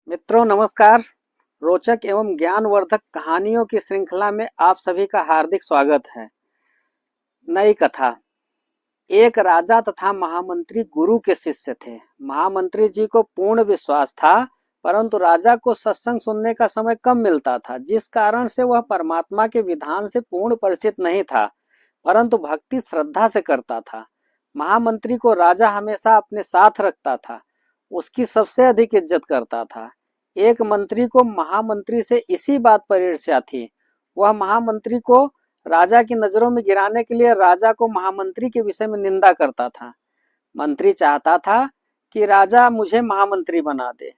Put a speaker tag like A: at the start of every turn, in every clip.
A: मित्रों नमस्कार। रोचक एवं ज्ञानवर्धक कहानियों की श्रृंखला में आप सभी का हार्दिक स्वागत है। नई कथा। एक राजा तथा महामंत्री गुरु के शिष्य थे। महामंत्री जी को पूर्ण विश्वास था, परंतु राजा को सत्संग सुनने का समय कम मिलता था, जिस कारण से वह परमात्मा के विधान से पूर्ण परिचित नहीं था, परंतु भक्ति श्रद्धा से करता था। महामंत्री को राजा हमेशा अपने साथ रखता था, उसकी सबसे अधिक इज्जत करता था। एक मंत्री को महामंत्री से इसी बात पर ईर्ष्या थी। वह महामंत्री को राजा की नजरों में गिराने के लिए राजा को महामंत्री के विषय में निंदा करता था। मंत्री चाहता था कि राजा मुझे महामंत्री बना दे।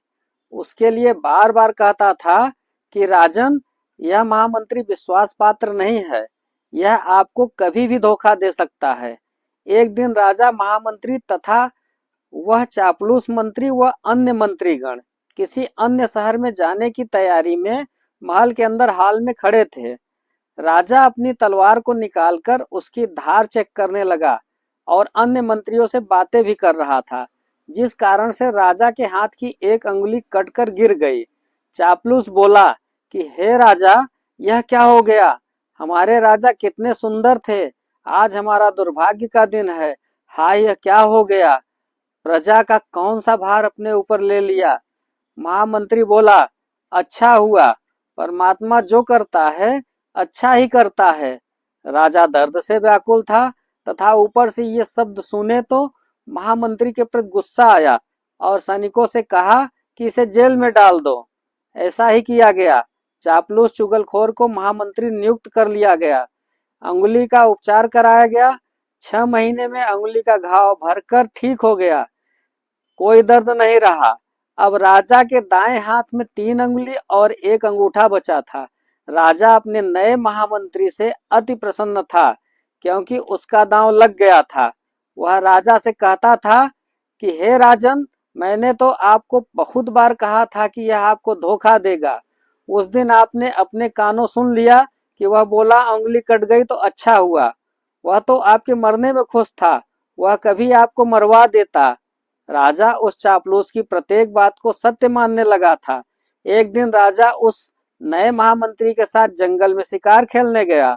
A: उसके लिए बार बार कहता था कि राजन, यह महामंत्री विश्वास पात्र नहीं है, यह आपको कभी भी धोखा दे सकता है। एक दिन राजा, महामंत्री तथा वह चापलूस मंत्री व अन्य मंत्रीगण किसी अन्य शहर में जाने की तैयारी में महल के अंदर हाल में खड़े थे। राजा अपनी तलवार को निकालकर उसकी धार चेक करने लगा और अन्य मंत्रियों से बातें भी कर रहा था, जिस कारण से राजा के हाथ की एक अंगुली कटकर गिर गई। चापलूस बोला कि हे राजा, यह क्या हो गया? हमारे राजा कितने सुंदर थे, आज हमारा दुर्भाग्य का दिन है। हाय, यह क्या हो गया? प्रजा का कौन सा भार अपने ऊपर ले लिया? महामंत्री बोला, अच्छा हुआ, परमात्मा जो करता है अच्छा ही करता है। राजा दर्द से व्याकुल था तथा ऊपर से ये शब्द सुने तो महामंत्री के प्रति गुस्सा आया और सैनिकों से कहा कि इसे जेल में डाल दो। ऐसा ही किया गया। चापलूस चुगलखोर को महामंत्री नियुक्त कर लिया गया। अंगुली का उपचार कराया गया। 6 महीने में अंगुली का घाव भरकर ठीक हो गया, कोई दर्द नहीं रहा। अब राजा के दाएं हाथ में 3 अंगुली और 1 अंगूठा बचा था। राजा अपने नए महामंत्री से अति प्रसन्न था, क्योंकि उसका दांव लग गया था। वह राजा से कहता था कि हे राजन, मैंने तो आपको बहुत बार कहा था कि यह आपको धोखा देगा। उस दिन आपने अपने कानों सुन लिया कि वह बोला अंगुली कट गई तो अच्छा हुआ। वह तो आपके मरने में खुश था, वह कभी आपको मरवा देता। राजा उस चापलूस की प्रत्येक बात को सत्य मानने लगा था। एक दिन राजा उस नए महामंत्री के साथ जंगल में शिकार खेलने गया।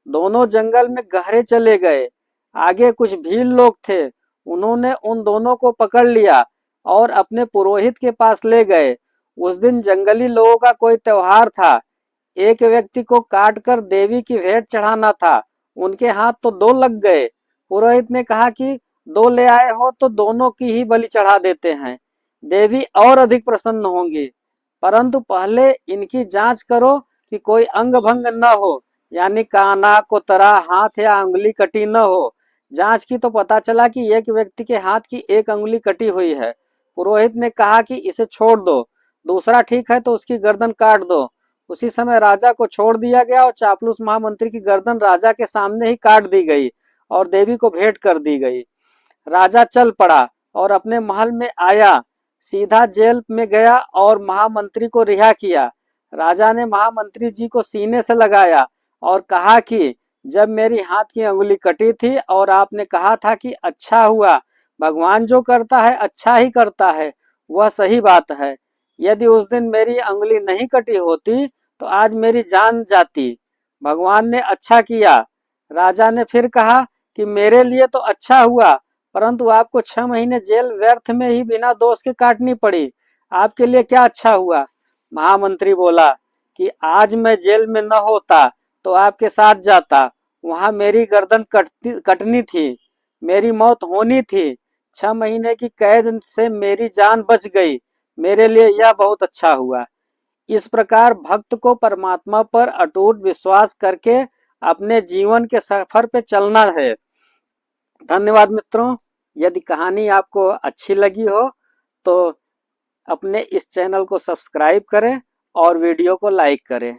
A: दोनों जंगल में गहरे चले गए। आगे कुछ भील लोग थे। उन्होंने उन दोनों को पकड़ लिया और अपने पुरोहित के पास ले गए। उस दिन जंगली लोगों का कोई त्योहार था। एक व्यक्ति को काटकर देवी की भेंट चढ़ाना था। उनके हाथ तो 2 लग गए। पुरोहित ने कहा कि 2 ले आए हो तो दोनों की ही बलि चढ़ा देते हैं, देवी और अधिक प्रसन्न होंगी। परंतु पहले इनकी जांच करो कि कोई अंग भंग न हो, यानी काना कोतरा, हाथ या अंगुली कटी न हो। जांच की तो पता चला कि एक व्यक्ति के हाथ की 1 अंगुली कटी हुई है। पुरोहित ने कहा कि इसे छोड़ दो, दूसरा ठीक है तो उसकी गर्दन काट दो। उसी समय राजा को छोड़ दिया गया और चापलूस महामंत्री की गर्दन राजा के सामने ही काट दी गई और देवी को भेंट कर दी गई। राजा चल पड़ा और अपने महल में आया, सीधा जेल में गया और महामंत्री को रिहा किया। राजा ने महामंत्री जी को सीने से लगाया और कहा कि जब मेरी हाथ की अंगुली कटी थी और आपने कहा था कि अच्छा हुआ, भगवान जो करता है अच्छा ही करता है, वह सही बात है। यदि उस दिन मेरी अंगुली नहीं कटी होती तो आज मेरी जान जाती। भगवान ने अच्छा किया। राजा ने फिर कहा कि मेरे लिए तो अच्छा हुआ, परंतु आपको 6 महीने जेल व्यर्थ में ही बिना दोष के काटनी पड़ी। आपके लिए क्या अच्छा हुआ? महामंत्री बोला कि आज मैं जेल में न होता तो आपके साथ जाता, वहां मेरी गर्दन कटनी थी, मेरी मौत होनी थी। 6 महीने की कैद से मेरी जान बच गई, मेरे लिए यह बहुत अच्छा हुआ। इस प्रकार भक्त को परमात्मा पर अटूट विश्वास करके अपने जीवन के सफर पे चलना है। धन्यवाद मित्रों। यदि कहानी आपको अच्छी लगी हो तो अपने इस चैनल को सब्सक्राइब करें और वीडियो को लाइक करें।